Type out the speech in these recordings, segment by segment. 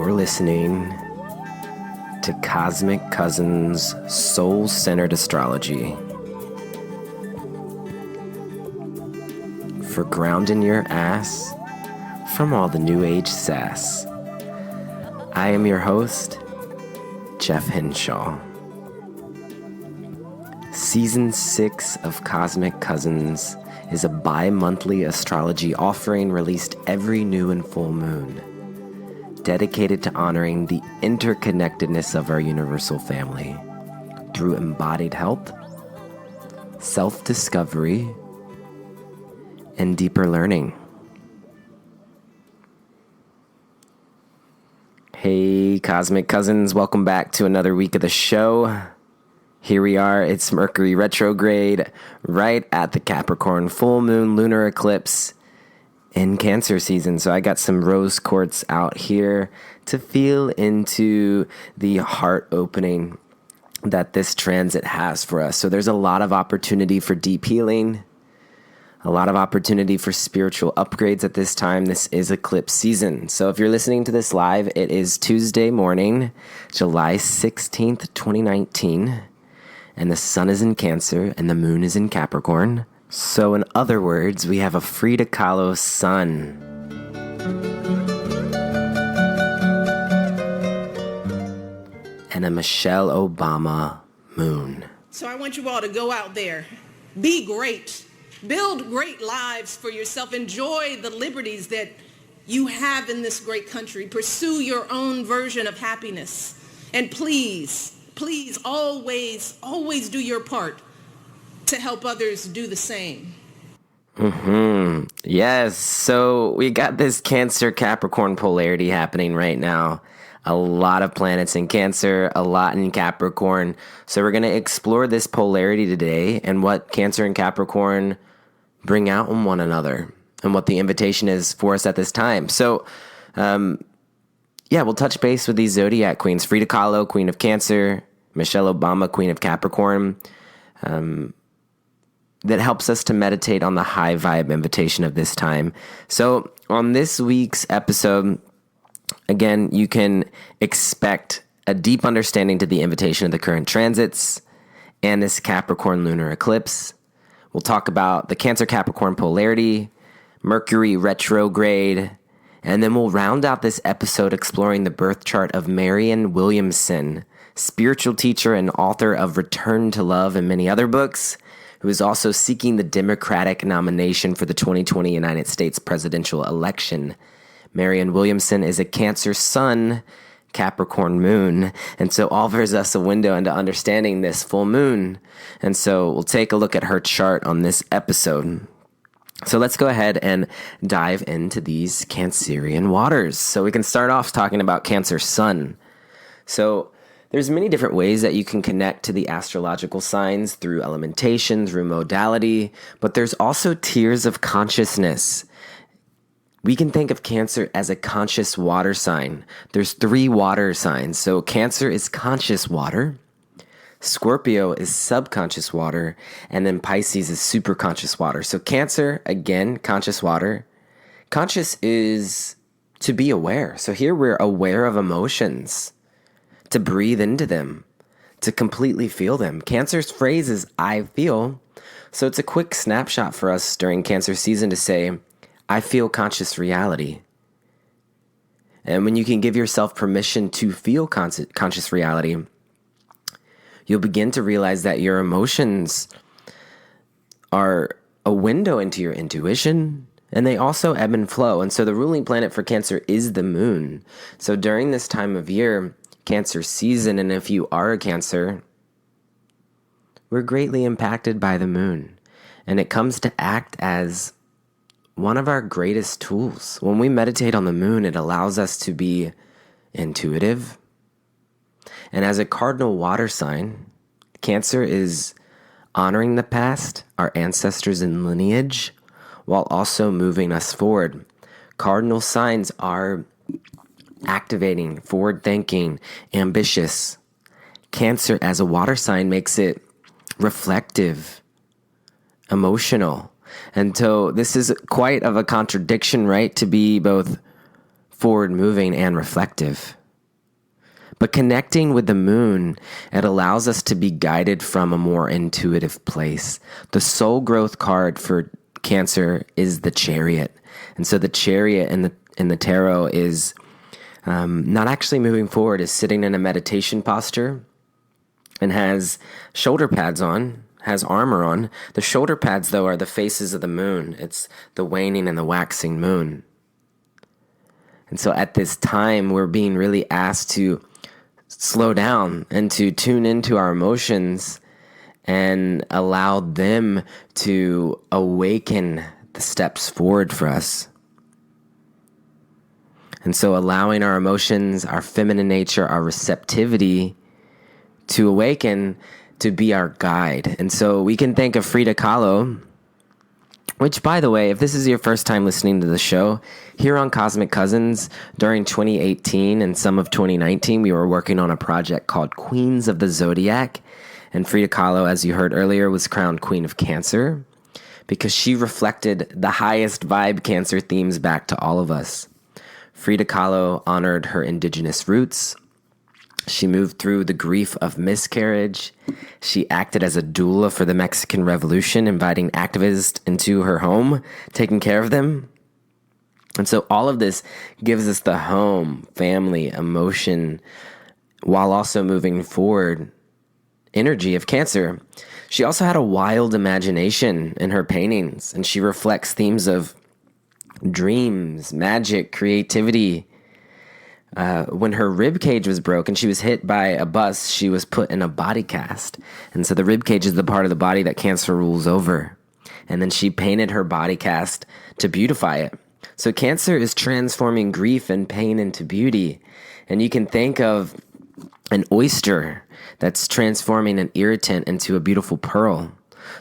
You're listening to Cosmic Cousins Soul-Centered Astrology. For grounding your ass from all the New Age sass. I am your host, Jeff Henshaw. Season 6 of Cosmic Cousins is a bi-monthly astrology offering released every new and full moon, dedicated to honoring the interconnectedness of our universal family through embodied health, self-discovery, and deeper learning. Hey, Cosmic Cousins, welcome back to another week of the show. Here we are, it's Mercury Retrograde, right at the Capricorn full moon lunar eclipse in Cancer season. So I got some rose quartz out here to feel into the heart opening that this transit has for us. So there's a lot of opportunity for deep healing, a lot of opportunity for spiritual upgrades at this time. This is eclipse season. So if you're listening to this live, it is Tuesday morning, July 16th, 2019, and the sun is in Cancer and the moon is in Capricorn. So in other words, we have a Frida Kahlo Sun. And a Michelle Obama moon. So I want you all to go out there, be great, build great lives for yourself, enjoy the liberties that you have in this great country, pursue your own version of happiness, and please always do your part to help others do the same. Yes, so we got this Cancer-Capricorn polarity happening right now. A lot of planets in Cancer, a lot in Capricorn. So we're going to explore this polarity today and what Cancer and Capricorn bring out in one another and what the invitation is for us at this time. So, we'll touch base with these Zodiac Queens. Frida Kahlo, Queen of Cancer, Michelle Obama, Queen of Capricorn. That helps us to meditate on the high vibe invitation of this time. So on this week's episode, again, you can expect a deep understanding to the invitation of the current transits and this Capricorn lunar eclipse. We'll talk about the Cancer-Capricorn polarity, Mercury Retrograde, and then we'll round out this episode exploring the birth chart of Marianne Williamson, spiritual teacher and author of Return to Love and many other books, who is also seeking the Democratic nomination for the 2020 United States presidential election. Marianne Williamson is a Cancer Sun, Capricorn moon, and so offers us a window into understanding this full moon. And so we'll take a look at her chart on this episode. So let's go ahead and dive into these Cancerian waters. So we can start off talking about Cancer Sun. So there's many different ways that you can connect to the astrological signs through elementation, through modality, but there's also tiers of consciousness. We can think of Cancer as a conscious water sign. There's 3 water signs. So Cancer is conscious water, Scorpio is subconscious water, and then Pisces is superconscious water. So Cancer, again, conscious water. Conscious is to be aware. So here we're aware of emotions, to breathe into them, to completely feel them. Cancer's phrase is, I feel. So it's a quick snapshot for us during Cancer season to say, I feel conscious reality. And when you can give yourself permission to feel conscious reality, you'll begin to realize that your emotions are a window into your intuition, and they also ebb and flow. And so the ruling planet for Cancer is the moon. So during this time of year, Cancer season, and if you are a Cancer, we're greatly impacted by the moon. And it comes to act as one of our greatest tools. When we meditate on the moon, it allows us to be intuitive. And as a cardinal water sign, Cancer is honoring the past, our ancestors and lineage, while also moving us forward. Cardinal signs are activating, forward-thinking, ambitious. Cancer as a water sign makes it reflective, emotional. And so this is quite of a contradiction, right? To be both forward moving and reflective. But connecting with the moon, it allows us to be guided from a more intuitive place. The soul growth card for Cancer is the Chariot. And so the Chariot in the tarot is not actually moving forward, is sitting in a meditation posture and has shoulder pads on, has armor on. The shoulder pads, though, are the faces of the moon. It's the waning and the waxing moon. And so at this time, we're being really asked to slow down and to tune into our emotions and allow them to awaken the steps forward for us. And so allowing our emotions, our feminine nature, our receptivity to awaken, to be our guide. And so we can think of Frida Kahlo, which, by the way, if this is your first time listening to the show, here on Cosmic Cousins, during 2018 and some of 2019, we were working on a project called Queens of the Zodiac. And Frida Kahlo, as you heard earlier, was crowned Queen of Cancer because she reflected the highest vibe Cancer themes back to all of us. Frida Kahlo honored her indigenous roots. She moved through the grief of miscarriage. She acted as a doula for the Mexican Revolution, inviting activists into her home, taking care of them. And so all of this gives us the home, family, emotion, while also moving forward energy of Cancer. She also had a wild imagination in her paintings, and she reflects themes of dreams, magic, creativity. When her rib cage was broken, she was hit by a bus, she was put in a body cast. And so the rib cage is the part of the body that Cancer rules over. And then she painted her body cast to beautify it. So Cancer is transforming grief and pain into beauty. And you can think of an oyster that's transforming an irritant into a beautiful pearl.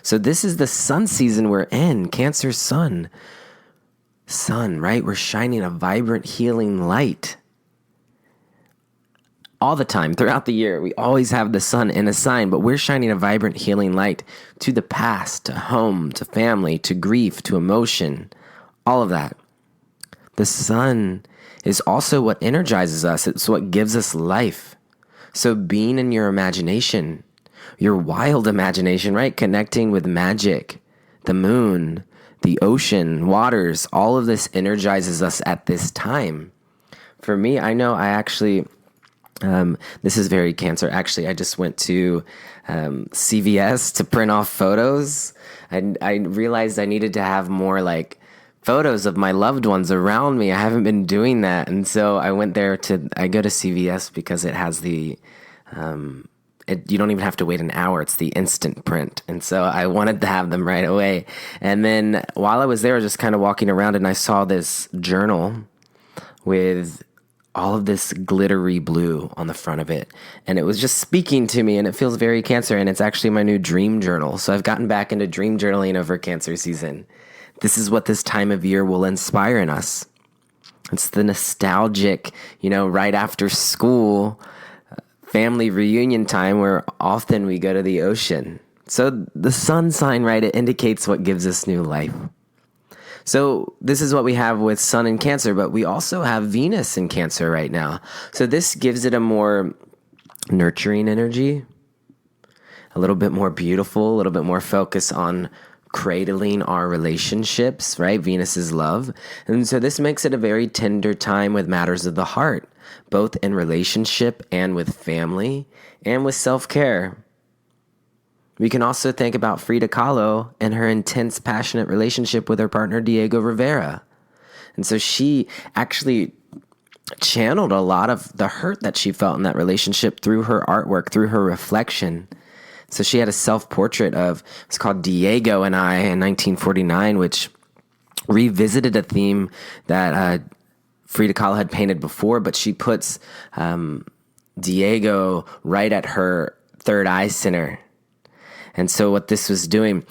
So this is the sun season we're in, Cancer's sun. Sun, right? We're shining a vibrant, healing light. All the time, throughout the year, we always have the sun in a sign, but we're shining a vibrant, healing light to the past, to home, to family, to grief, to emotion, all of that. The sun is also what energizes us. It's what gives us life. So being in your imagination, your wild imagination, right? Connecting with magic, the moon, the ocean, waters, all of this energizes us at this time. For me, I know I actually... this is very Cancer. Actually, I just went to CVS to print off photos. I realized I needed to have more like photos of my loved ones around me. I haven't been doing that. And so I went there I go to CVS because it has you don't even have to wait an hour. It's the instant print. And so I wanted to have them right away. And then while I was there, I was just kind of walking around and I saw this journal with all of this glittery blue on the front of it. And it was just speaking to me, and it feels very Cancer, and it's actually my new dream journal. So I've gotten back into dream journaling over Cancer season. This is what this time of year will inspire in us. It's the nostalgic, right after school, family reunion time where often we go to the ocean. So the sun sign, right, it indicates what gives us new life. So this is what we have with Sun in Cancer, but we also have Venus in Cancer right now. So this gives it a more nurturing energy, a little bit more beautiful, a little bit more focus on cradling our relationships, right? Venus is love. And so this makes it a very tender time with matters of the heart, both in relationship and with family and with self-care. We can also think about Frida Kahlo and her intense, passionate relationship with her partner, Diego Rivera. And so she actually channeled a lot of the hurt that she felt in that relationship through her artwork, through her reflection. So she had a self-portrait it's called Diego and I in 1949, which revisited a theme that Frida Kahlo had painted before, but she puts Diego right at her third eye center. And so what this was doing,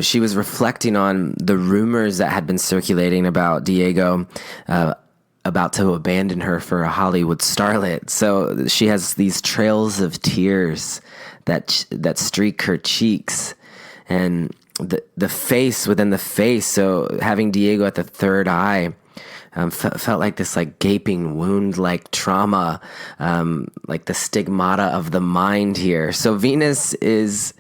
she was reflecting on the rumors that had been circulating about Diego about to abandon her for a Hollywood starlet. So she has these trails of tears that streak her cheeks, and the face within the face. So having Diego at the third eye Felt like this like gaping wound, like trauma, like the stigmata of the mind here. So Venus is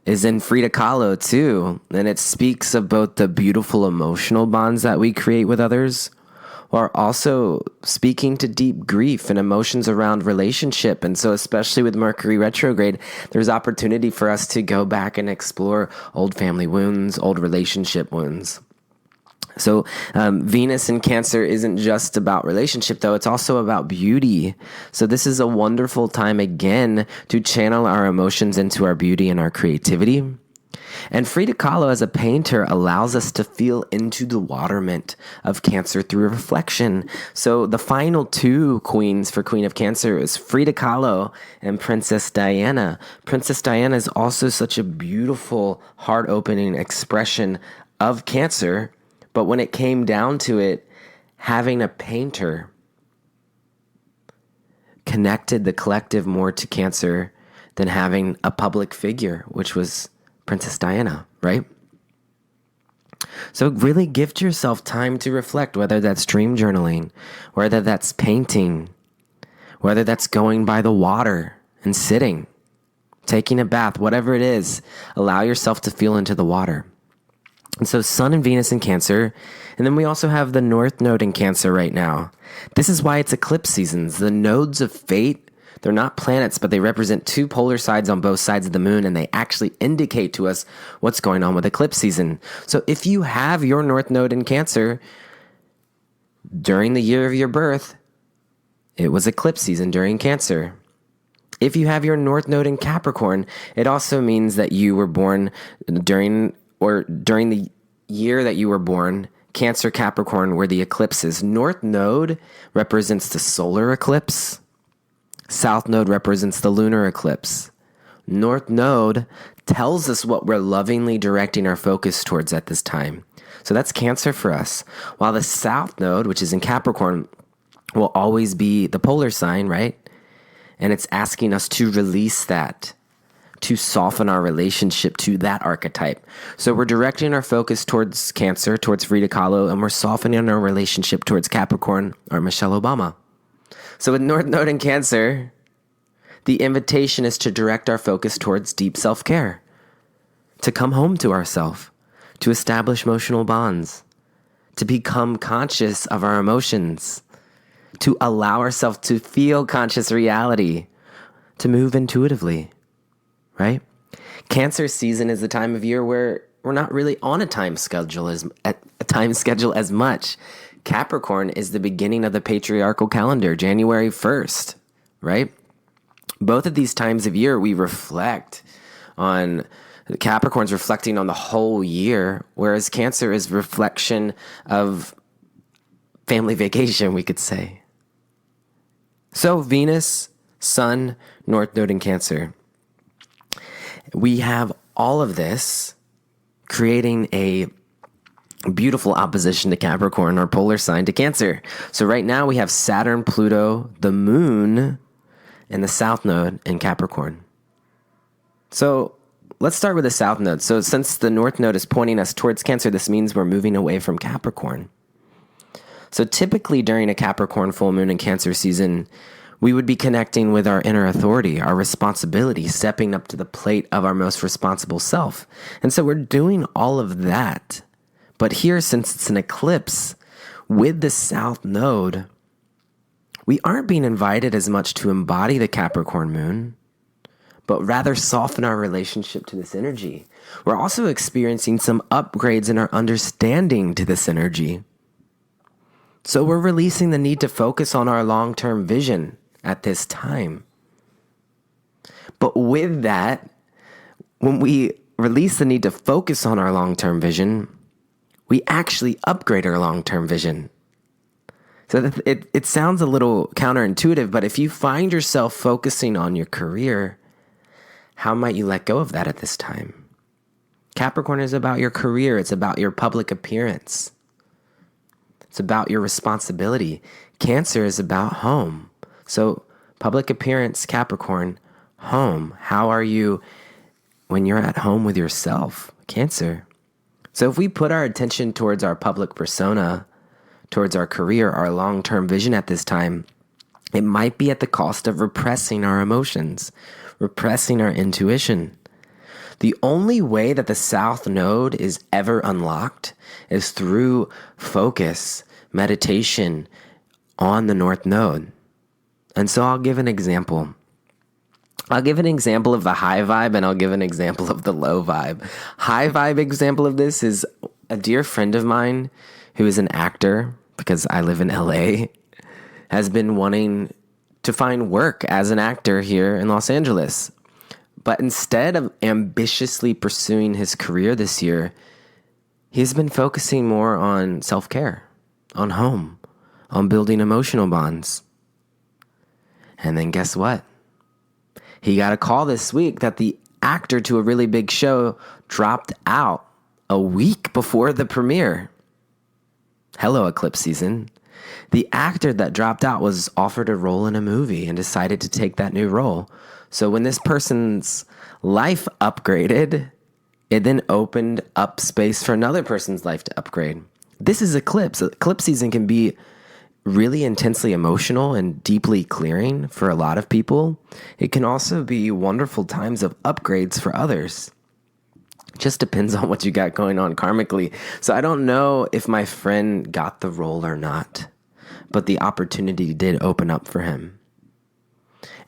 in Frida Kahlo too, and it speaks of both the beautiful emotional bonds that we create with others, while also speaking to deep grief and emotions around relationship. And so especially with Mercury retrograde, there's opportunity for us to go back and explore old family wounds, old relationship wounds. So Venus in Cancer isn't just about relationship, though. It's also about beauty. So this is a wonderful time, again, to channel our emotions into our beauty and our creativity. And Frida Kahlo, as a painter, allows us to feel into the waterment of Cancer through reflection. So the final two queens for Queen of Cancer is Frida Kahlo and Princess Diana. Princess Diana is also such a beautiful, heart-opening expression of Cancer. But when it came down to it, having a painter connected the collective more to Cancer than having a public figure, which was Princess Diana, right? So really gift yourself time to reflect, whether that's dream journaling, whether that's painting, whether that's going by the water and sitting, taking a bath, whatever it is, allow yourself to feel into the water. And so Sun and Venus in Cancer, and then we also have the North Node in Cancer right now. This is why it's eclipse seasons. The nodes of fate, they're not planets, but they represent two polar sides on both sides of the moon, and they actually indicate to us what's going on with eclipse season. So if you have your North Node in Cancer during the year of your birth, it was eclipse season during Cancer. If you have your North Node in Capricorn, it also means that you were born during the year that you were born, Cancer-Capricorn, where the eclipse is. North Node represents the solar eclipse. South Node represents the lunar eclipse. North Node tells us what we're lovingly directing our focus towards at this time. So that's Cancer for us. While the South Node, which is in Capricorn, will always be the polar sign, right? And it's asking us to release that, to soften our relationship to that archetype. So we're directing our focus towards Cancer, towards Frida Kahlo, and we're softening our relationship towards Capricorn or Michelle Obama. So with North Node in Cancer, the invitation is to direct our focus towards deep self-care, to come home to ourselves, to establish emotional bonds, to become conscious of our emotions, to allow ourselves to feel conscious reality, to move intuitively. Right? Cancer season is the time of year where we're not really on a time schedule as much. Capricorn is the beginning of the patriarchal calendar, January 1st, right? Both of these times of year, we reflect on, Capricorn's reflecting on the whole year, whereas Cancer is reflection of family vacation, we could say. So Venus, Sun, North Node in Cancer. We have all of this creating a beautiful opposition to Capricorn, or polar sign to Cancer. So right now we have Saturn, Pluto, the moon, and the South Node in Capricorn. So let's start with the South Node. So since the North Node is pointing us towards Cancer, this means we're moving away from Capricorn. So typically during a Capricorn full moon in Cancer season, we would be connecting with our inner authority, our responsibility, stepping up to the plate of our most responsible self. And so we're doing all of that. But here, since it's an eclipse with the South Node, we aren't being invited as much to embody the Capricorn moon, but rather soften our relationship to this energy. We're also experiencing some upgrades in our understanding to this energy. So we're releasing the need to focus on our long-term vision at this time. But with that, when we release the need to focus on our long-term vision, we actually upgrade our long-term vision. So it sounds a little counterintuitive, but if you find yourself focusing on your career, how might you let go of that at this time? Capricorn is about your career. It's about your public appearance. It's about your responsibility. Cancer is about home. So public appearance, Capricorn, home. How are you when you're at home with yourself? Cancer. So if we put our attention towards our public persona, towards our career, our long-term vision at this time, it might be at the cost of repressing our emotions, repressing our intuition. The only way that the South Node is ever unlocked is through focus, meditation on the North Node. And so I'll give an example. I'll give an example of the high vibe, and I'll give an example of the low vibe. High vibe example of this is a dear friend of mine who is an actor, because I live in LA, has been wanting to find work as an actor here in Los Angeles. But instead of ambitiously pursuing his career this year, he's been focusing more on self-care, on home, on building emotional bonds. And then guess what? He got a call this week that the actor to a really big show dropped out a week before the premiere. Hello, eclipse season. The actor that dropped out was offered a role in a movie and decided to take that new role. So when this person's life upgraded, it then opened up space for another person's life to upgrade. This is eclipse. Eclipse season can be really intensely emotional and deeply clearing for a lot of people. It can also be wonderful times of upgrades for others. Just depends on what you got going on karmically. So I don't know if my friend got the role or not, but the opportunity did open up for him.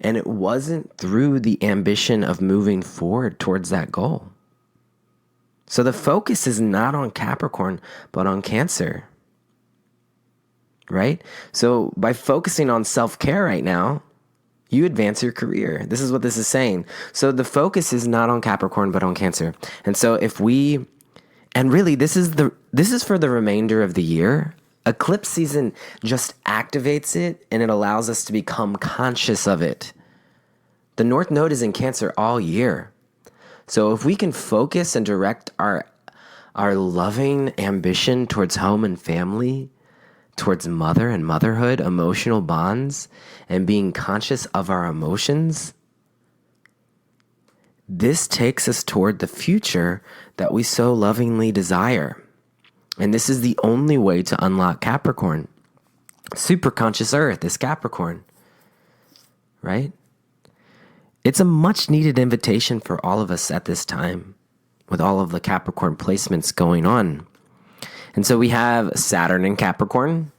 And it wasn't through the ambition of moving forward towards that goal. So the focus is not on Capricorn, but on Cancer. Right? So by focusing on self-care right now, you advance your career. This is what this is saying. So the focus is not on Capricorn, but on Cancer. And so really this is for the remainder of the year. Eclipse season just activates it, and it allows us to become conscious of it. The North Node is in Cancer all year. So if we can focus and direct our loving ambition towards home and family, towards mother and motherhood, emotional bonds, and being conscious of our emotions, this takes us toward the future that we so lovingly desire. And this is the only way to unlock Capricorn. Superconscious Earth is Capricorn, right? It's a much needed invitation for all of us at this time, with all of the Capricorn placements going on. And so we have Saturn in Capricorn.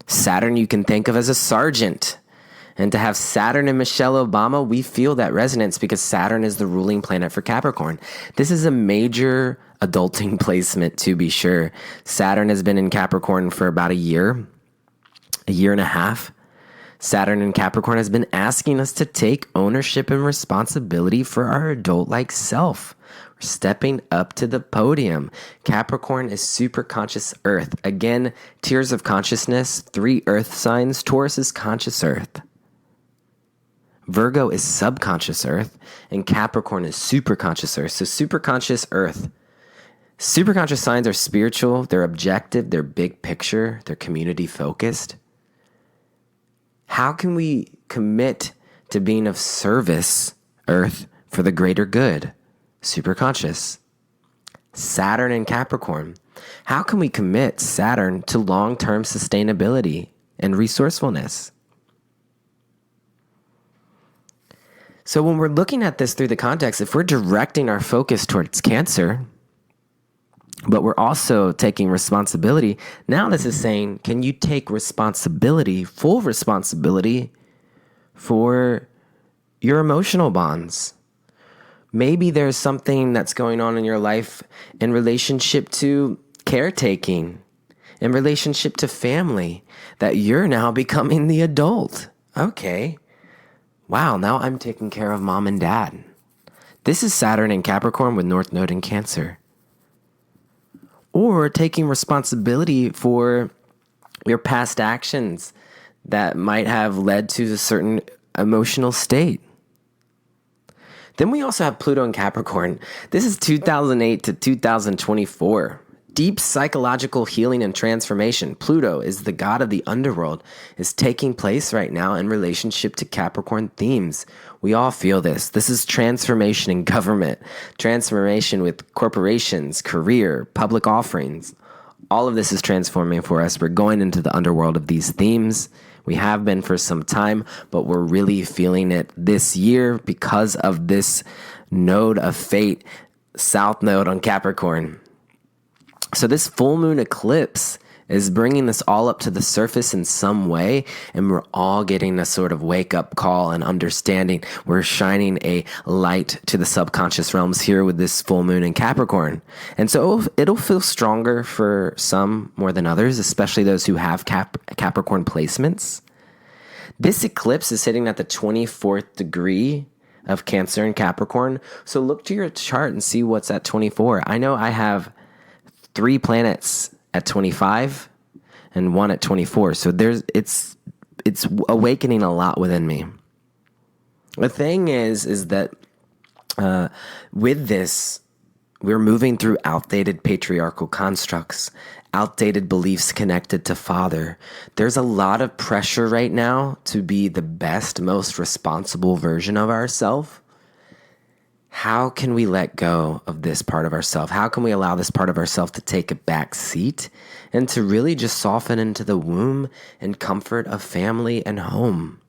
Saturn you can think of as a sergeant. And to have Saturn and Michelle Obama, we feel that resonance because Saturn is the ruling planet for Capricorn. This is a major adulting placement, to be sure. Saturn has been in Capricorn for about a year and a half. Saturn in Capricorn has been asking us to take ownership and responsibility for our adult-like self. We're stepping up to the podium. Capricorn is super conscious Earth. Again, tiers of consciousness, 3 Earth signs. Taurus is conscious Earth. Virgo is subconscious Earth, and Capricorn is superconscious Earth. So superconscious Earth. Superconscious signs are spiritual, they're objective, they're big picture, they're community focused. How can we commit to being of service, Earth, for the greater good? Superconscious. Saturn in Capricorn. How can we commit Saturn to long-term sustainability and resourcefulness? So when we're looking at this through the context, if we're directing our focus towards Cancer, but we're also taking responsibility, now this is saying, can you take responsibility, full responsibility for your emotional bonds? Maybe there's something that's going on in your life in relationship to caretaking, in relationship to family, that you're now becoming the adult. Okay. Wow, now I'm taking care of mom and dad. This is Saturn in Capricorn with North Node in Cancer. Or taking responsibility for your past actions that might have led to a certain emotional state. Then we also have Pluto in Capricorn. This is 2008 to 2024. Deep psychological healing and transformation. Pluto is the god of the underworld, is taking place right now in relationship to Capricorn themes. We all feel this. This is transformation in government, transformation with corporations, career, public offerings. all of this is transforming for us. We're going into the underworld of these themes. We have been for some time, but we're really feeling it this year because of this node of fate, South Node on Capricorn. So this full moon eclipse is bringing this all up to the surface in some way, and we're all getting a sort of wake-up call and understanding. We're shining a light to the subconscious realms here with this full moon in Capricorn. And so it'll feel stronger for some more than others, especially those who have Capricorn placements. This eclipse is hitting at the 24th degree of Cancer and Capricorn, so look to your chart and see what's at 24. I know I have 3 planets at 25 and 1 at 24. So it's awakening a lot within me. The thing is that with this, we're moving through outdated patriarchal constructs, outdated beliefs connected to father. There's a lot of pressure right now to be the best, most responsible version of ourselves. How can we let go of this part of ourselves? How can we allow this part of ourselves to take a back seat and to really just soften into the womb and comfort of family and home?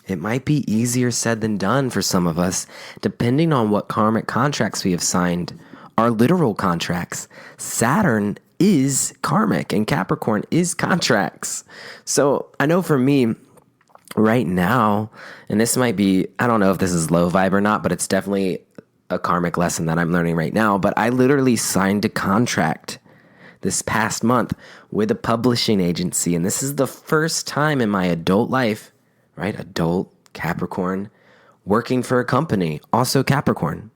It might be easier said than done for some of us, depending on what karmic contracts we have signed, our literal contracts. Saturn is karmic and Capricorn is contracts. So I know for me, right now, and this might be, I don't know if this is low vibe or not, but it's definitely a karmic lesson that I'm learning right now. But I literally signed a contract this past month with a publishing agency. And this is the first time in my adult life, right? Adult Capricorn, working for a company, also Capricorn.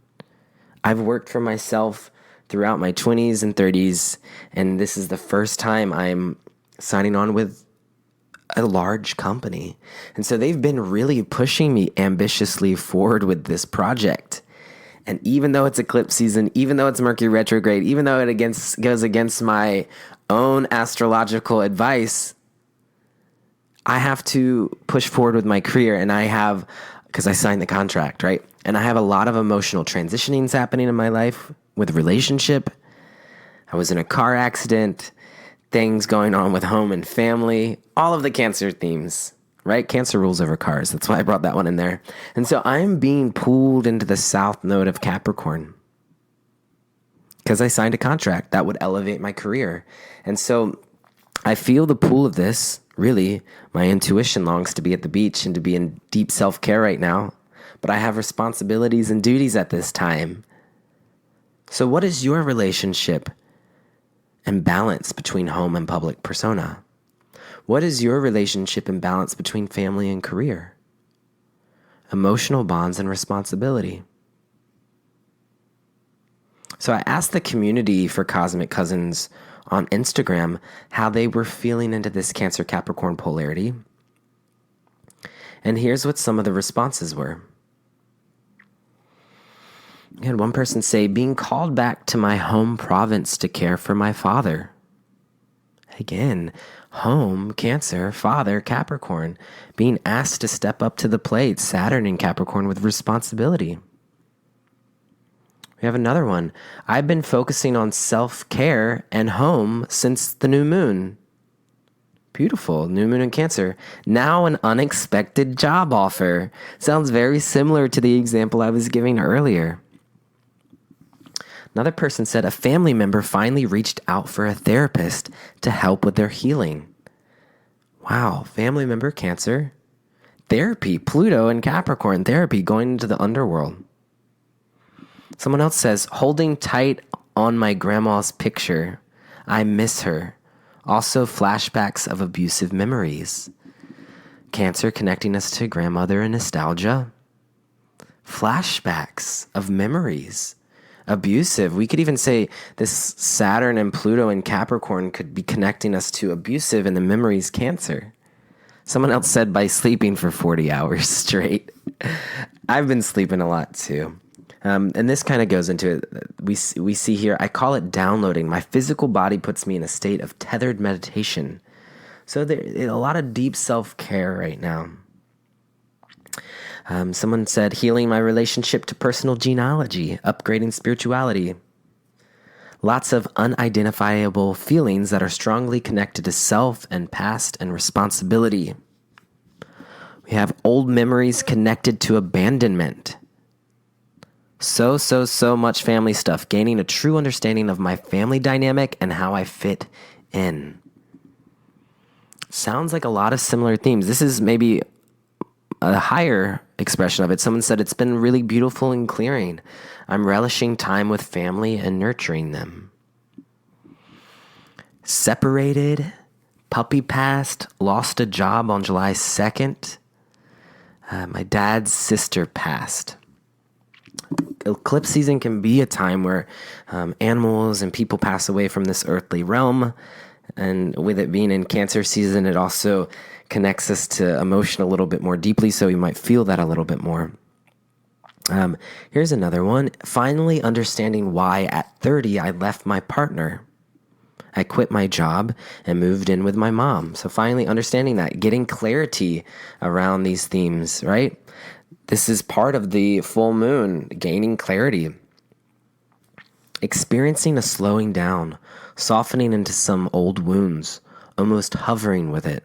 I've worked for myself throughout my 20s and 30s. And this is the first time I'm signing on with a large company. And so they've been really pushing me ambitiously forward with this project. And even though it's eclipse season, even though it's Mercury Retrograde, even though it goes against my own astrological advice, I have to push forward with my career. And I have, because I signed the contract, right? And I have a lot of emotional transitionings happening in my life with relationship. I was in a car accident, things going on with home and family, all of the Cancer themes, right? Cancer rules over cars. That's why I brought that one in there. And so I'm being pulled into the South Node of Capricorn because I signed a contract that would elevate my career. And so I feel the pull of this. Really, my intuition longs to be at the beach and to be in deep self-care right now, but I have responsibilities and duties at this time. So what is your relationship and balance between home and public persona? What is your relationship and balance between family and career? Emotional bonds and responsibility. So I asked the community for Cosmic Cousins on Instagram how they were feeling into this Cancer-Capricorn polarity. And here's what some of the responses were. I had one person say, being called back to my home province to care for my father. Again, home, Cancer, father, Capricorn, being asked to step up to the plate, Saturn in Capricorn with responsibility. We have another one. I've been focusing on self-care and home since the new moon. Beautiful. New moon in Cancer. Now an unexpected job offer. Sounds very similar to the example I was giving earlier. Another person said a family member finally reached out for a therapist to help with their healing. Wow. Family member, Cancer. Therapy. Pluto and Capricorn. Therapy going into the underworld. Someone else says, holding tight on my grandma's picture. I miss her. Also flashbacks of abusive memories. Cancer connecting us to grandmother and nostalgia. Flashbacks of memories. Abusive. We could even say this Saturn and Pluto and Capricorn could be connecting us to abusive and the memories Cancer. Someone else said by sleeping for 40 hours straight. I've been sleeping a lot too. And this kind of goes into it. We see here, I call it downloading. My physical body puts me in a state of tethered meditation. So there's a lot of deep self-care right now. Someone said, healing my relationship to personal genealogy, upgrading spirituality. Lots of unidentifiable feelings that are strongly connected to self and past and responsibility. We have old memories connected to abandonment. So much family stuff. Gaining a true understanding of my family dynamic and how I fit in. Sounds like a lot of similar themes. This is maybe a higher expression of it. Someone said, it's been really beautiful and clearing. I'm relishing time with family and nurturing them. Separated, puppy passed, lost a job on July 2nd. My dad's sister passed. Eclipse season can be a time where animals and people pass away from this earthly realm. And with it being in Cancer season, it also connects us to emotion a little bit more deeply, so we might feel that a little bit more. Here's another one. Finally understanding why at 30 I left my partner. I quit my job and moved in with my mom. So finally understanding that, getting clarity around these themes, right? This is part of the full moon, gaining clarity. Experiencing a slowing down, softening into some old wounds, almost hovering with it.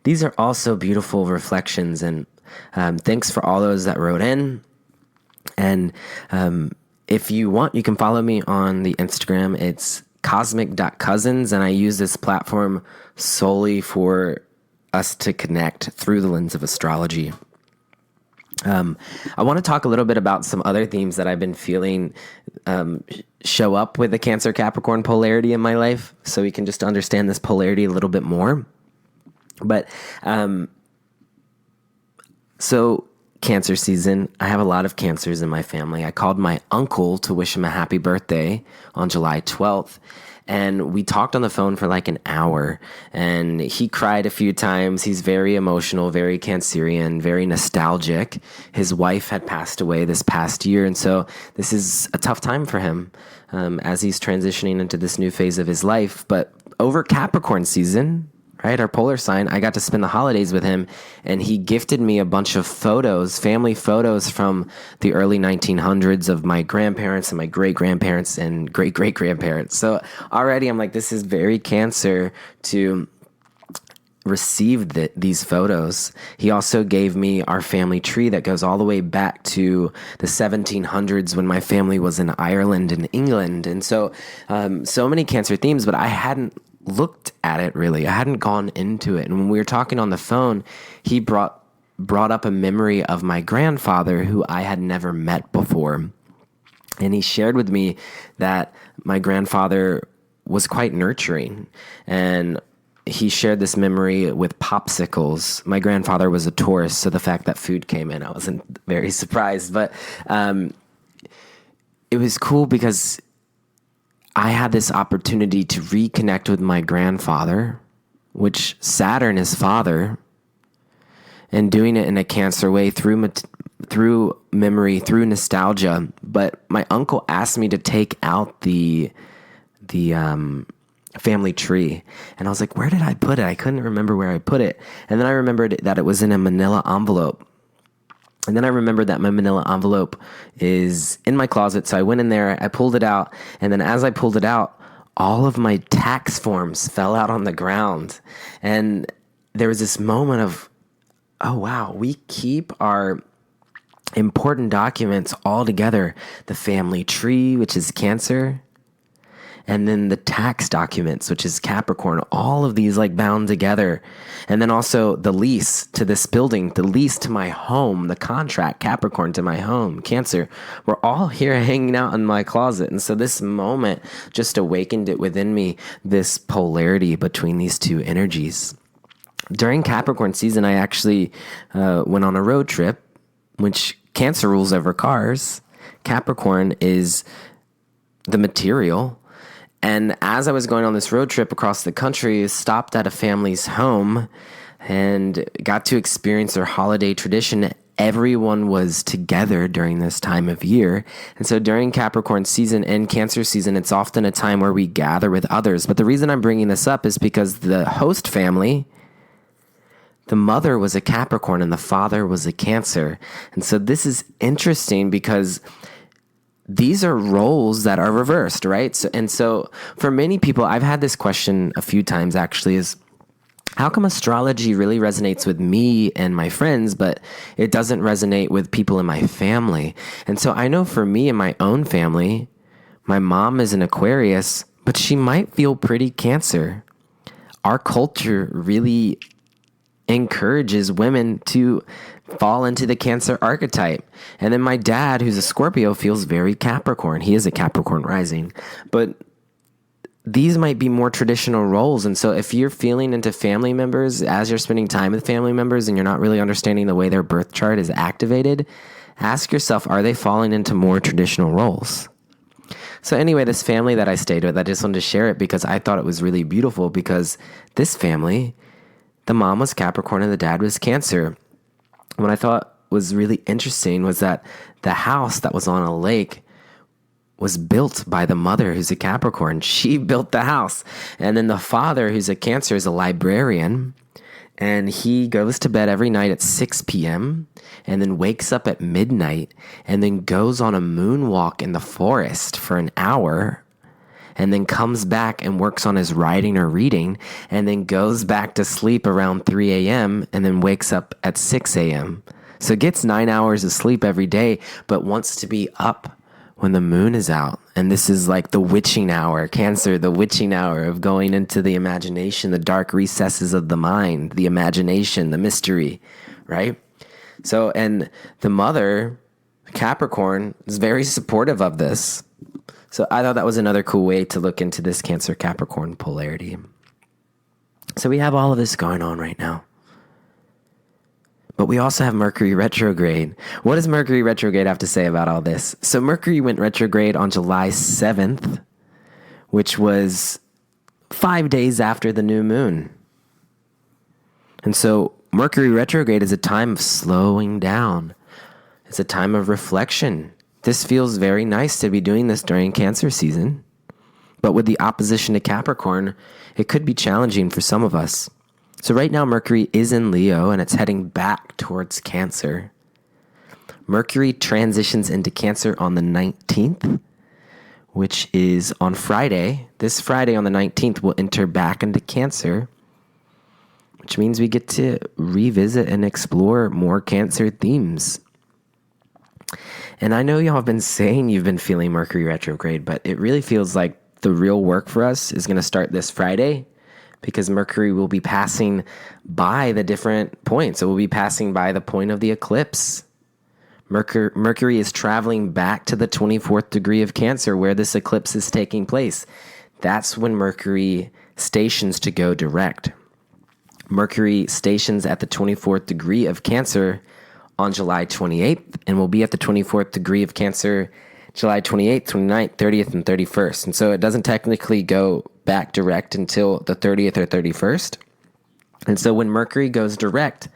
These are also beautiful reflections, and thanks for all those that wrote in. And if you want, you can follow me on the Instagram. It's cosmic.cousins, and I use this platform solely for us to connect through the lens of astrology. I want to talk a little bit about some other themes that I've been feeling show up with the Cancer-Capricorn polarity in my life, so we can just understand this polarity a little bit more. But so Cancer season, I have a lot of Cancers in my family. I called my uncle to wish him a happy birthday on July 12th. And we talked on the phone for like an hour, and he cried a few times. He's very emotional, very Cancerian, very nostalgic. His wife had passed away this past year, and so this is a tough time for him as he's transitioning into this new phase of his life. But over Capricorn season, right, our polar sign, I got to spend the holidays with him, and he gifted me a bunch of photos, family photos from the early 1900s of my grandparents and my great-grandparents and great-great-grandparents. So already I'm like, this is very Cancer to receive these photos. He also gave me our family tree that goes all the way back to the 1700s when my family was in Ireland and England. And so many Cancer themes, but I hadn't looked at it really. I hadn't gone into it. And when we were talking on the phone, he brought up a memory of my grandfather who I had never met before. And he shared with me that my grandfather was quite nurturing. And he shared this memory with popsicles. My grandfather was a Taurus, so the fact that food came in, I wasn't very surprised. But it was cool because I had this opportunity to reconnect with my grandfather, which Saturn is father, and doing it in a Cancer way through memory, through nostalgia. But my uncle asked me to take out the family tree, and I was like, where did I put it? I couldn't remember where I put it. And then I remembered that it was in a manila envelope. And then I remembered that my manila envelope is in my closet. So I went in there, I pulled it out. And then as I pulled it out, all of my tax forms fell out on the ground. And there was this moment of, oh, wow, we keep our important documents all together. The family tree, which is Cancer, and then the tax documents, which is Capricorn, all of these like bound together. And then also the lease to this building, the lease to my home, the contract, Capricorn to my home, Cancer. We're all here hanging out in my closet. And so this moment just awakened it within me, this polarity between these two energies. During Capricorn season, I actually went on a road trip, which Cancer rules over cars. Capricorn is the material. And as I was going on this road trip across the country, stopped at a family's home and got to experience their holiday tradition. Everyone was together during this time of year. And so during Capricorn season and Cancer season, it's often a time where we gather with others. But the reason I'm bringing this up is because the host family, the mother was a Capricorn and the father was a Cancer. And so this is interesting because these are roles that are reversed, right? So for many people, I've had this question a few times actually, is how come astrology really resonates with me and my friends, but it doesn't resonate with people in my family? And so I know for me and my own family, my mom is an Aquarius, but she might feel pretty Cancer. Our culture really encourages women to fall into the Cancer archetype. And then my dad, who's a Scorpio, feels very Capricorn. He is a Capricorn rising, but these might be more traditional roles. And so if you're feeling into family members as you're spending time with family members and you're not really understanding the way their birth chart is activated, ask yourself, are they falling into more traditional roles? So anyway, this family that I stayed with, I just wanted to share it because I thought it was really beautiful, because this family, the mom was Capricorn and the dad was Cancer. What I thought was really interesting was that the house that was on a lake was built by the mother, who's a Capricorn. She built the house. And then the father, who's a Cancer, is a librarian. And he goes to bed every night at 6 p.m. and then wakes up at midnight and then goes on a moonwalk in the forest for an hour and then comes back and works on his writing or reading and then goes back to sleep around 3 a.m. and then wakes up at 6 a.m. So gets 9 hours of sleep every day, but wants to be up when the moon is out. And this is like the witching hour, Cancer, the witching hour of going into the imagination, the dark recesses of the mind, the imagination, the mystery, right? So, and the mother, Capricorn, is very supportive of this. So I thought that was another cool way to look into this Cancer-Capricorn polarity. So we have all of this going on right now. But we also have Mercury retrograde. What does Mercury retrograde have to say about all this? So Mercury went retrograde on July 7th, which was 5 days after the new moon. And so Mercury retrograde is a time of slowing down. It's a time of reflection. This feels very nice to be doing this during Cancer season. But with the opposition to Capricorn, it could be challenging for some of us. So right now, Mercury is in Leo, and it's heading back towards Cancer. Mercury transitions into Cancer on the 19th, which is on Friday. This Friday on the 19th, we'll enter back into Cancer, which means we get to revisit and explore more Cancer themes. And I know y'all have been saying you've been feeling Mercury retrograde, but it really feels like the real work for us is going to start this Friday, because Mercury will be passing by the different points. It will be passing by the point of the eclipse. Mercury is traveling back to the 24th degree of Cancer where this eclipse is taking place. That's when Mercury stations to go direct. Mercury stations at the 24th degree of Cancer on July 28th and will be at the 24th degree of Cancer July 28th, 29th, 30th, and 31st. And so it doesn't technically go back direct until the 30th or 31st. And so when Mercury goes direct,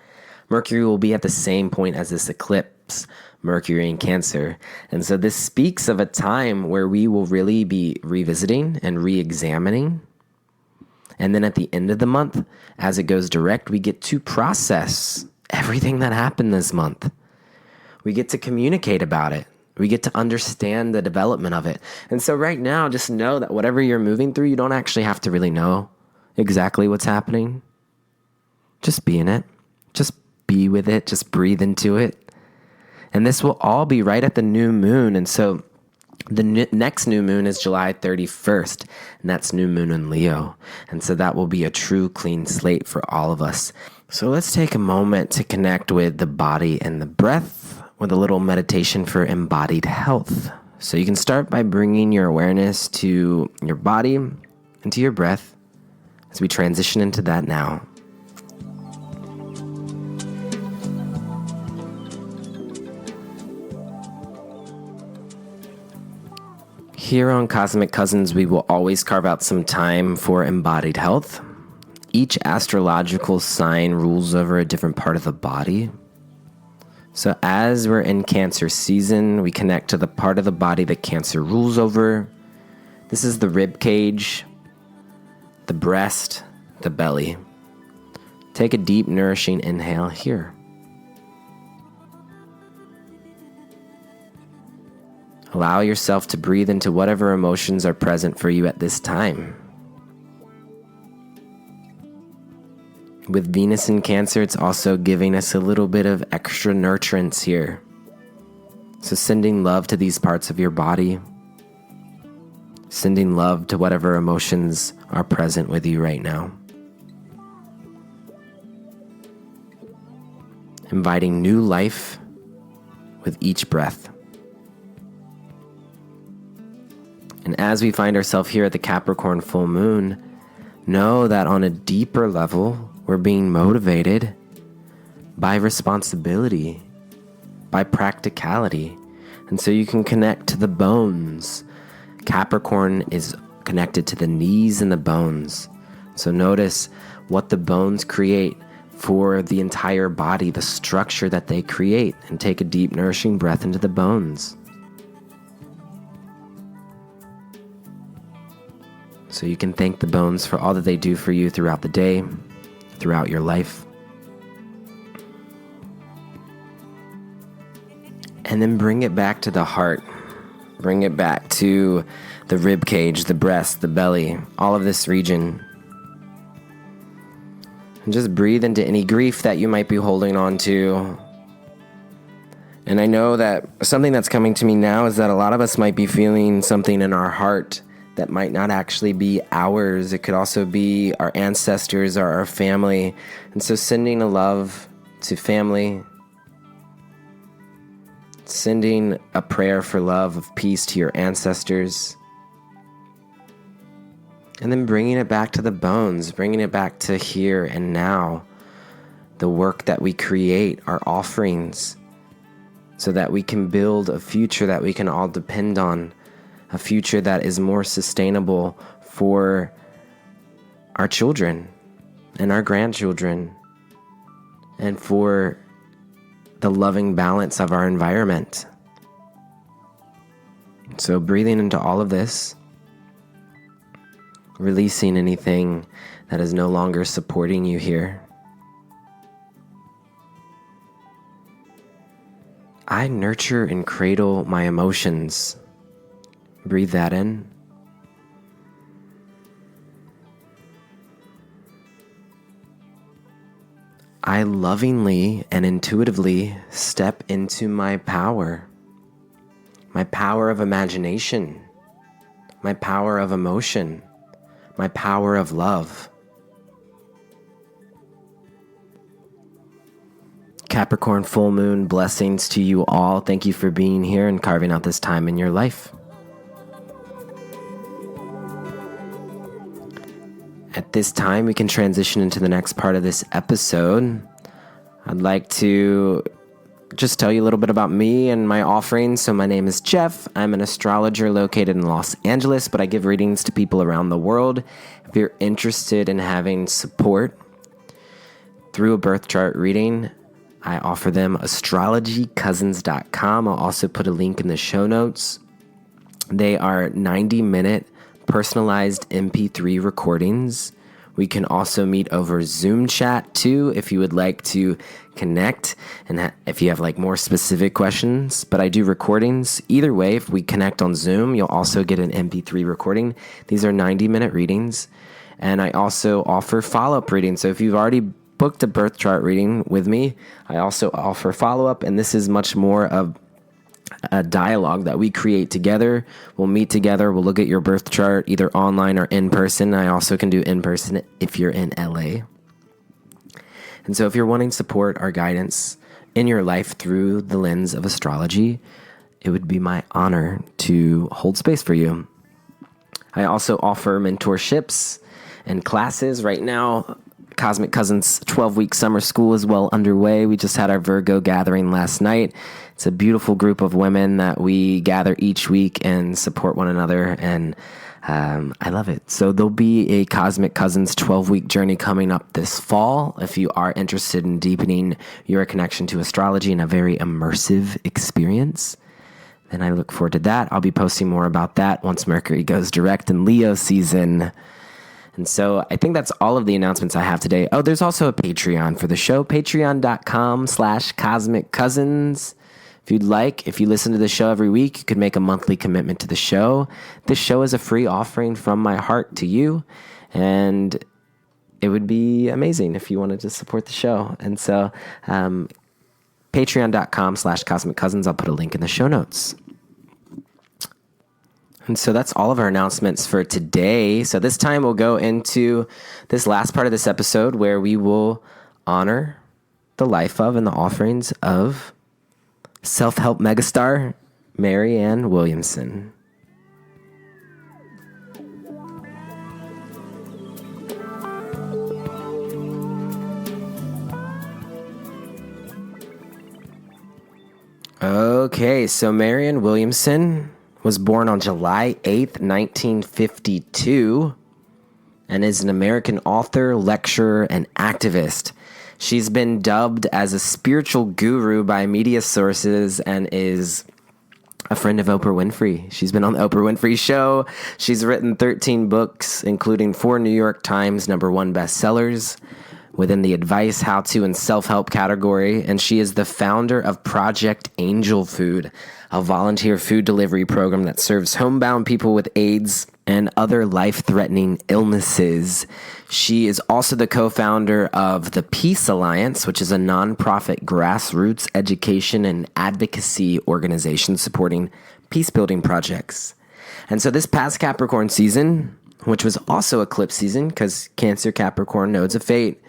Mercury will be at the same point as this eclipse, Mercury in Cancer. And so this speaks of a time where we will really be revisiting and re-examining. And then at the end of the month, as it goes direct, we get to process everything that happened this month. We get to communicate about it. We get to understand the development of it. And so right now, just know that whatever you're moving through, you don't actually have to really know exactly what's happening. Just be in it. Just be with it. Just breathe into it. And this will all be right at the new moon. And so the next new moon is July 31st, and that's new moon in Leo. And so that will be a true clean slate for all of us. So let's take a moment to connect with the body and the breath with a little meditation for embodied health. So you can start by bringing your awareness to your body and to your breath as we transition into that now. Here on Cosmic Cousins, we will always carve out some time for embodied health. Each astrological sign rules over a different part of the body. So as we're in Cancer season, we connect to the part of the body that Cancer rules over. This is the rib cage, the breast, the belly. Take a deep, nourishing inhale here. Allow yourself to breathe into whatever emotions are present for you at this time. With Venus in Cancer, it's also giving us a little bit of extra nurturance here. So sending love to these parts of your body. Sending love to whatever emotions are present with you right now. Inviting new life with each breath. And as we find ourselves here at the Capricorn full moon, know that on a deeper level, we're being motivated by responsibility, by practicality. And so you can connect to the bones. Capricorn is connected to the knees and the bones. So notice what the bones create for the entire body, the structure that they create, and take a deep, nourishing breath into the bones. So you can thank the bones for all that they do for you throughout the day, throughout your life. And then bring it back to the heart. Bring it back to the rib cage, the breast, the belly, all of this region. And just breathe into any grief that you might be holding on to. And I know that something that's coming to me now is that a lot of us might be feeling something in our heart that might not actually be ours. It could also be our ancestors or our family. And so sending a love to family, sending a prayer for love of peace to your ancestors, and then bringing it back to the bones, bringing it back to here and now, the work that we create, our offerings, so that we can build a future that we can all depend on, a future that is more sustainable for our children and our grandchildren, and for the loving balance of our environment. So breathing into all of this, releasing anything that is no longer supporting you here. I nurture and cradle my emotions. Breathe that in. I lovingly and intuitively step into my power of imagination, my power of emotion, my power of love. Capricorn full moon, blessings to you all. Thank you for being here and carving out this time in your life. At this time, we can transition into the next part of this episode. I'd like to just tell you a little bit about me and my offerings. So my name is Jeff. I'm an astrologer located in Los Angeles, but I give readings to people around the world. If you're interested in having support through a birth chart reading, I offer them astrologycousins.com. I'll also put a link in the show notes. They are 90-minute personalized MP3 recordings. We can also meet over Zoom chat too if you would like to connect and if you have like more specific questions. But I do recordings. Either way, if we connect on Zoom, you'll also get an MP3 recording. These are 90-minute readings. And I also offer follow-up readings. So if you've already booked a birth chart reading with me, I also offer follow-up. And this is much more of a dialogue that we create together. We'll meet together. We'll look at your birth chart either online or in person. I also can do in person if you're in LA. And so if you're wanting support or guidance in your life through the lens of astrology, it would be my honor to hold space for you. I also offer mentorships and classes. Right now, Cosmic Cousins 12-week summer school is well underway. We just had our Virgo gathering last night. It's a beautiful group of women that we gather each week and support one another, and I love it. So there'll be a Cosmic Cousins 12-week journey coming up this fall. If you are interested in deepening your connection to astrology in a very immersive experience, then I look forward to that. I'll be posting more about that once Mercury goes direct in Leo season. And so I think that's all of the announcements I have today. Oh, there's also a Patreon for the show, patreon.com/Cosmic Cousins. If If you listen to the show every week, you could make a monthly commitment to the show. This show is a free offering from my heart to you, and it would be amazing if you wanted to support the show. And so, patreon.com/Cosmic Cousins. I'll put a link in the show notes. And so that's all of our announcements for today. So this time we'll go into this last part of this episode where we will honor the life of and the offerings of self-help megastar Marianne Williamson. Okay, so Marianne Williamson was born on July 8th, 1952, and is an American author, lecturer, and activist. She's been dubbed as a spiritual guru by media sources and is a friend of Oprah Winfrey. She's been on the Oprah Winfrey Show. She's written 13 books, including 4 New York Times #1 bestsellers within the advice, how-to, and self-help category, and she is the founder of Project Angel Food, a volunteer food delivery program that serves homebound people with AIDS and other life-threatening illnesses. She is also the co-founder of the Peace Alliance, which is a nonprofit grassroots education and advocacy organization supporting peace-building projects. And so this past Capricorn season, which was also eclipse season because Cancer-Capricorn nodes of fate,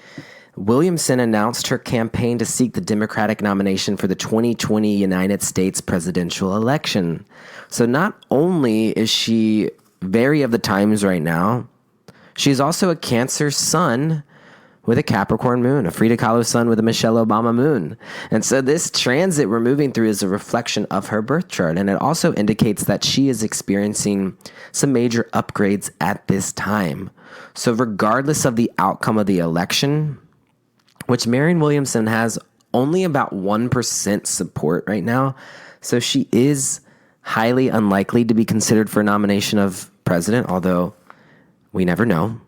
Williamson announced her campaign to seek the Democratic nomination for the 2020 United States presidential election. So not only is she very of the times right now, she's also a Cancer Sun with a Capricorn moon, a Frida Kahlo Sun with a Michelle Obama moon. And so this transit we're moving through is a reflection of her birth chart. And it also indicates that she is experiencing some major upgrades at this time. So regardless of the outcome of the election, which Marianne Williamson has only about 1% support right now, so she is highly unlikely to be considered for nomination of president, although we never know.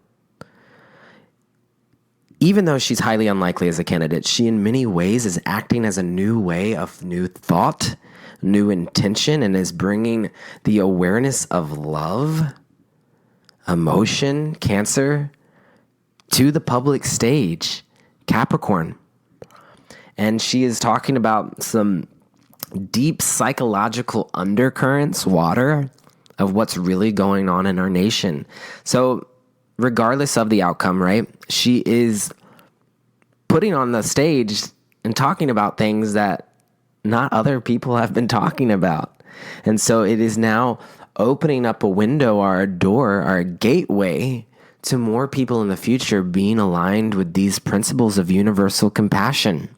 Even though she's highly unlikely as a candidate, she in many ways is acting as a new way of new thought, new intention, and is bringing the awareness of love, emotion, Cancer, to the public stage, Capricorn. And she is talking about some deep psychological undercurrents, water, of what's really going on in our nation. So regardless of the outcome, right, she is putting on the stage and talking about things that not other people have been talking about. And so it is now opening up a window or a door or a gateway to more people in the future being aligned with these principles of universal compassion.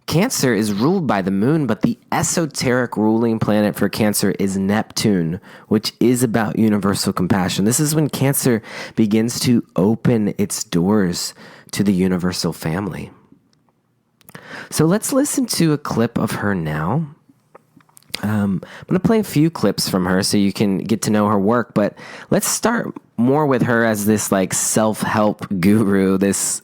Cancer is ruled by the moon, but the esoteric ruling planet for Cancer is Neptune, which is about universal compassion. This is when Cancer begins to open its doors to the universal family. So let's listen to a clip of her now. I'm going to play a few clips from her so you can get to know her work, but let's start more with her as this like self-help guru, this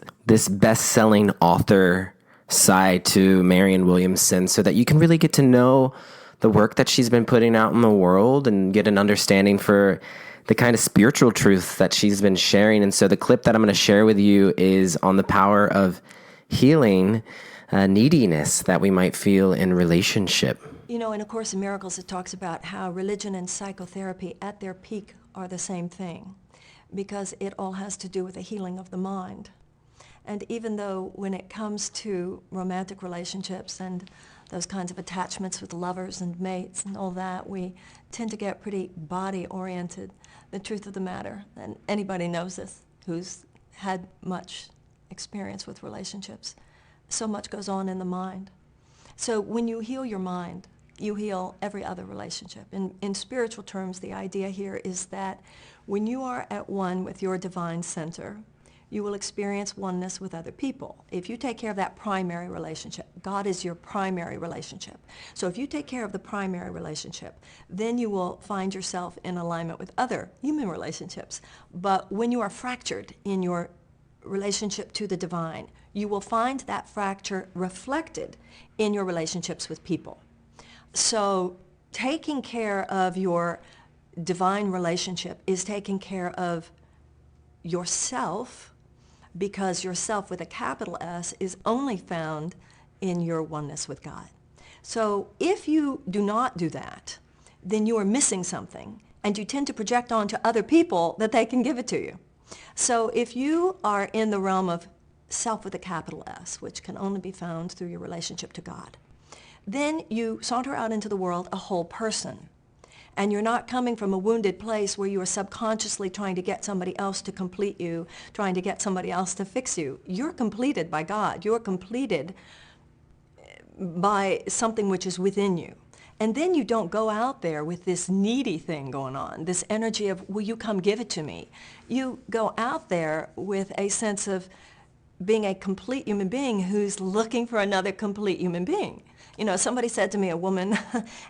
best-selling author side to Marianne Williamson, so that you can really get to know the work that she's been putting out in the world and get an understanding for the kind of spiritual truth that she's been sharing. And so the clip that I'm going to share with you is on the power of healing neediness that we might feel in relationship. You know, in A Course in Miracles, it talks about how religion and psychotherapy at their peak are the same thing, because it all has to do with the healing of the mind. And even though when it comes to romantic relationships and those kinds of attachments with lovers and mates and all that, we tend to get pretty body-oriented. The truth of the matter, and anybody knows this who's had much experience with relationships, so much goes on in the mind. So when you heal your mind, you heal every other relationship. In spiritual terms, the idea here is that when you are at one with your divine center, you will experience oneness with other people. If you take care of that primary relationship, God is your primary relationship. So if you take care of the primary relationship, then you will find yourself in alignment with other human relationships. But when you are fractured in your relationship to the divine, you will find that fracture reflected in your relationships with people. So taking care of your divine relationship is taking care of yourself, because yourself with a capital S is only found in your oneness with God. So if you do not do that, then you are missing something, and you tend to project onto other people that they can give it to you. So if you are in the realm of self with a capital S, which can only be found through your relationship to God, then you saunter out into the world a whole person. And you're not coming from a wounded place where you are subconsciously trying to get somebody else to complete you, trying to get somebody else to fix you. You're completed by God. You're completed by something which is within you. And then you don't go out there with this needy thing going on, this energy of, will you come give it to me? You go out there with a sense of being a complete human being who's looking for another complete human being. You know, somebody said to me, a woman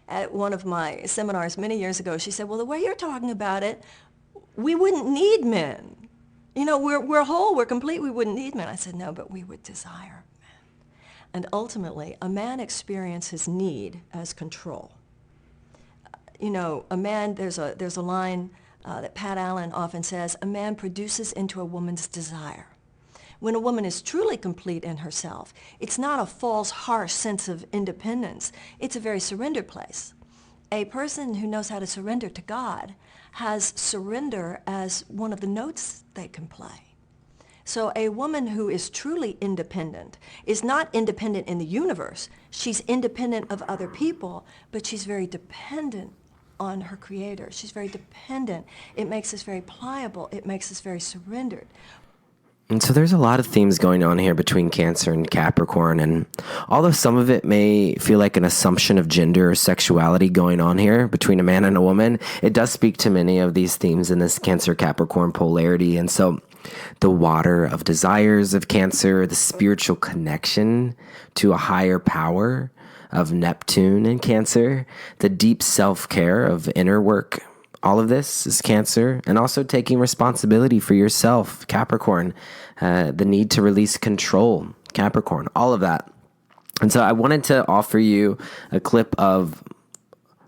at one of my seminars many years ago, she said, well, the way you're talking about it, we wouldn't need men. You know, we're whole, we're complete, we wouldn't need men. I said, no, but we would desire men. And ultimately, a man experiences need as control. You know, a man, there's a line that Pat Allen often says, a man produces into a woman's desire. When a woman is truly complete in herself, it's not a false, harsh sense of independence. It's a very surrendered place. A person who knows how to surrender to God has surrender as one of the notes they can play. So a woman who is truly independent is not independent in the universe. She's independent of other people, but she's very dependent on her Creator. She's very dependent. It makes us very pliable. It makes us very surrendered. And so there's a lot of themes going on here between Cancer and Capricorn, and although some of it may feel like an assumption of gender or sexuality going on here between a man and a woman, it does speak to many of these themes in this Cancer-Capricorn polarity. And so the water of desires of Cancer, the spiritual connection to a higher power of Neptune in Cancer, the deep self-care of inner work, all of this is Cancer, and also taking responsibility for yourself, Capricorn, the need to release control, Capricorn, all of that. And so I wanted to offer you a clip of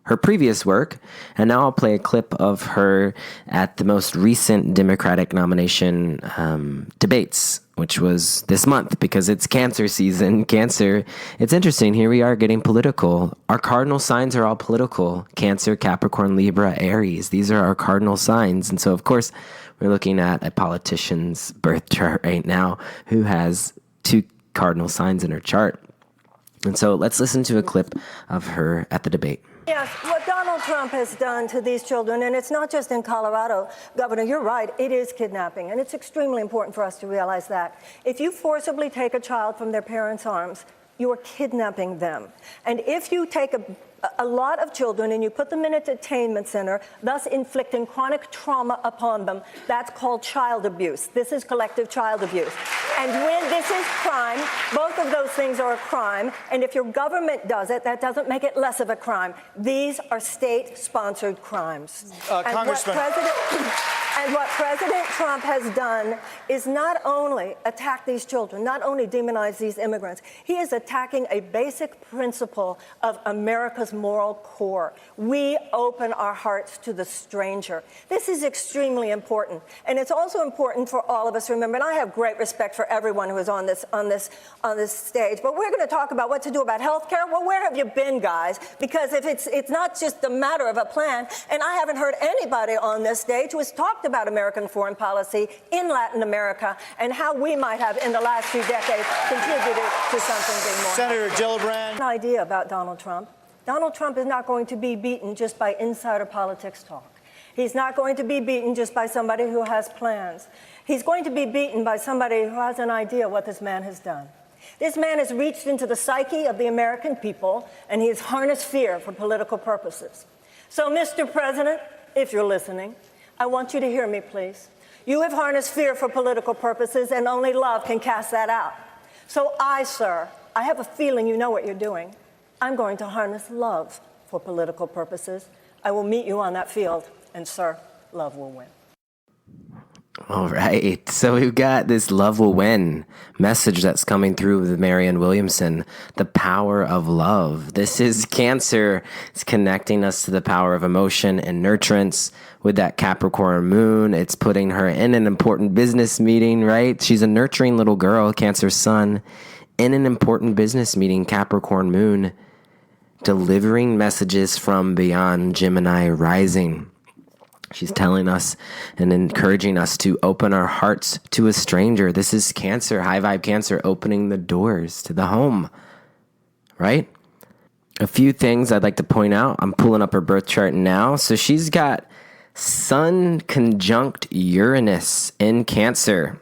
her previous work, and now I'll play a clip of her at the most recent Democratic nomination debates, which was this month, because it's Cancer season. Cancer, it's interesting, here we are getting political. Our cardinal signs are all political. Cancer, Capricorn, Libra, Aries. These are our cardinal signs. And so, of course, we're looking at a politician's birth chart right now who has 2 cardinal signs in her chart. And so let's listen to a clip of her at the debate. Yes, what Donald Trump has done to these children, and it's not just in Colorado, Governor, you're right, it is kidnapping, and it's extremely important for us to realize that. If you forcibly take a child from their parents' arms, you are kidnapping them. And if you take a lot of children and you put them in a detainment center, thus inflicting chronic trauma upon them, that's called child abuse. This is collective child abuse. And when this is crime, both of those things are a crime. And if your government does it, that doesn't make it less of a crime. These are state-sponsored crimes. Congressman. And what President Trump has done is not only attack these children, not only demonize these immigrants, he is attacking a basic principle of America's moral core. We open our hearts to the stranger. This is extremely important. And it's also important for all of us to remember, and I have great respect for everyone who is on this stage, but we're going to talk about what to do about health care. Well, where have you been, guys? Because if it's not just a matter of a plan, and I haven't heard anybody on this stage who has talked about American foreign policy in Latin America and how we might have, in the last few decades, contributed to something being more. Senator Gillibrand. An idea about Donald Trump. Donald Trump is not going to be beaten just by insider politics talk. He's not going to be beaten just by somebody who has plans. He's going to be beaten by somebody who has an idea what this man has done. This man has reached into the psyche of the American people, and he has harnessed fear for political purposes. So, Mr. President, if you're listening, I want you to hear me, please. You have harnessed fear for political purposes, and only love can cast that out. So sir, I have a feeling you know what you're doing. I'm going to harness love for political purposes. I will meet you on that field, and sir, love will win. All right. So we've got this love will win message that's coming through with Marianne Williamson, the power of love. This is Cancer. It's connecting us to the power of emotion and nurturance with that Capricorn moon. It's putting her in an important business meeting, right? She's a nurturing little girl, Cancer Sun, in an important business meeting, Capricorn moon, delivering messages from beyond, Gemini rising. She's telling us and encouraging us to open our hearts to a stranger. This is Cancer, high vibe Cancer, opening the doors to the home, right? A few things I'd like to point out. I'm pulling up her birth chart now. So she's got Sun conjunct Uranus in Cancer,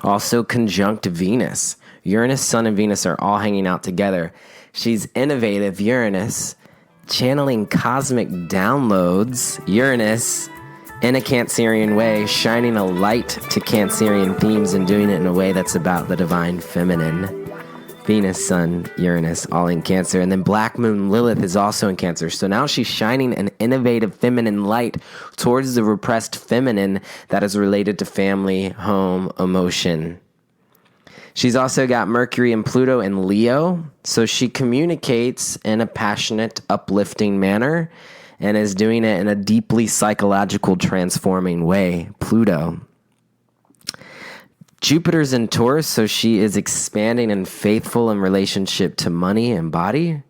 also conjunct Venus. Uranus, Sun, and Venus are all hanging out together. She's innovative, Uranus, channeling cosmic downloads, Uranus, in a Cancerian way, shining a light to Cancerian themes and doing it in a way that's about the divine feminine. Venus, Sun, Uranus, all in Cancer. And then Black Moon Lilith is also in Cancer. So now she's shining an innovative feminine light towards the repressed feminine that is related to family, home, emotion. She's also got Mercury and Pluto in Leo, so she communicates in a passionate, uplifting manner and is doing it in a deeply psychological, transforming way, Pluto. Jupiter's in Taurus, so she is expanding and faithful in relationship to money and body.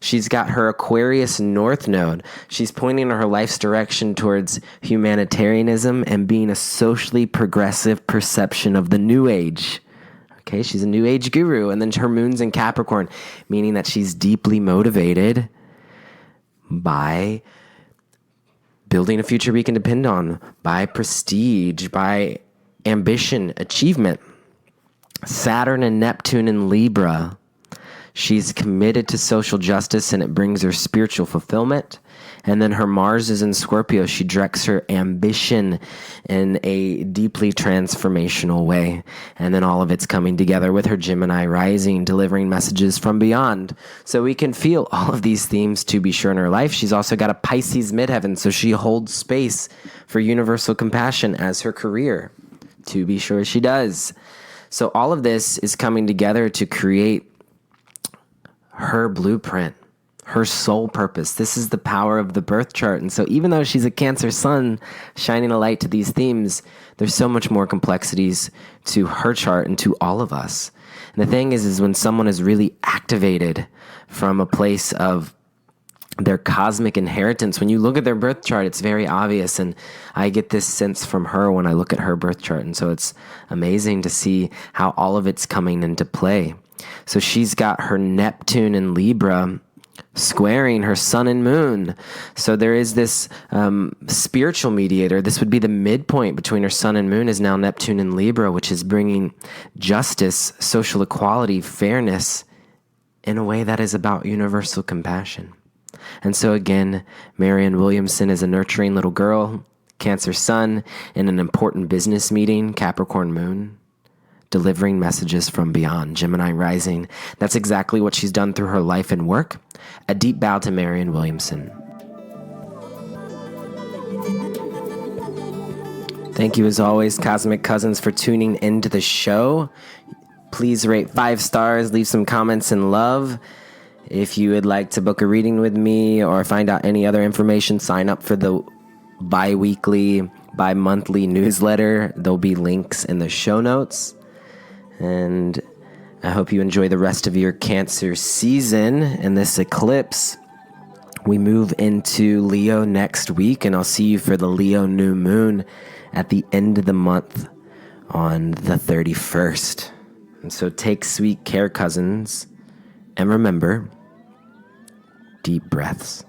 She's got her Aquarius North Node. She's pointing her life's direction towards humanitarianism and being a socially progressive perception of the New Age. Okay, she's a New Age guru. And then her moon's in Capricorn, meaning that she's deeply motivated by building a future we can depend on, by prestige, by ambition, achievement. Saturn and Neptune in Libra. She's committed to social justice and it brings her spiritual fulfillment. And then her Mars is in Scorpio. She directs her ambition in a deeply transformational way. And then all of it's coming together with her Gemini rising, delivering messages from beyond. So we can feel all of these themes to be sure in her life. She's also got a Pisces midheaven, so she holds space for universal compassion as her career. To be sure she does. So all of this is coming together to create her blueprint, her soul purpose. This is the power of the birth chart. And so even though she's a Cancer Sun shining a light to these themes, there's so much more complexities to her chart and to all of us. And the thing is when someone is really activated from a place of their cosmic inheritance, when you look at their birth chart, it's very obvious. And I get this sense from her when I look at her birth chart. And so it's amazing to see how all of it's coming into play. So she's got her Neptune in Libra squaring her sun and moon. So there is this spiritual mediator. This would be the midpoint between her sun and moon is now Neptune in Libra, which is bringing justice, social equality, fairness in a way that is about universal compassion. And so again, Marianne Williamson is a nurturing little girl, Cancer Sun, in an important business meeting, Capricorn Moon, delivering messages from beyond, Gemini rising. That's exactly what she's done through her life and work. A deep bow to Marianne Williamson. Thank you as always, Cosmic Cousins, for tuning into the show. Please rate 5 stars, leave some comments and love. If you would like to book a reading with me or find out any other information, sign up for the bi-weekly, bi-monthly newsletter. There'll be links in the show notes. And I hope you enjoy the rest of your Cancer season and this eclipse. We move into Leo next week, and I'll see you for the Leo new moon at the end of the month on the 31st. And so take sweet care, cousins, and remember, deep breaths.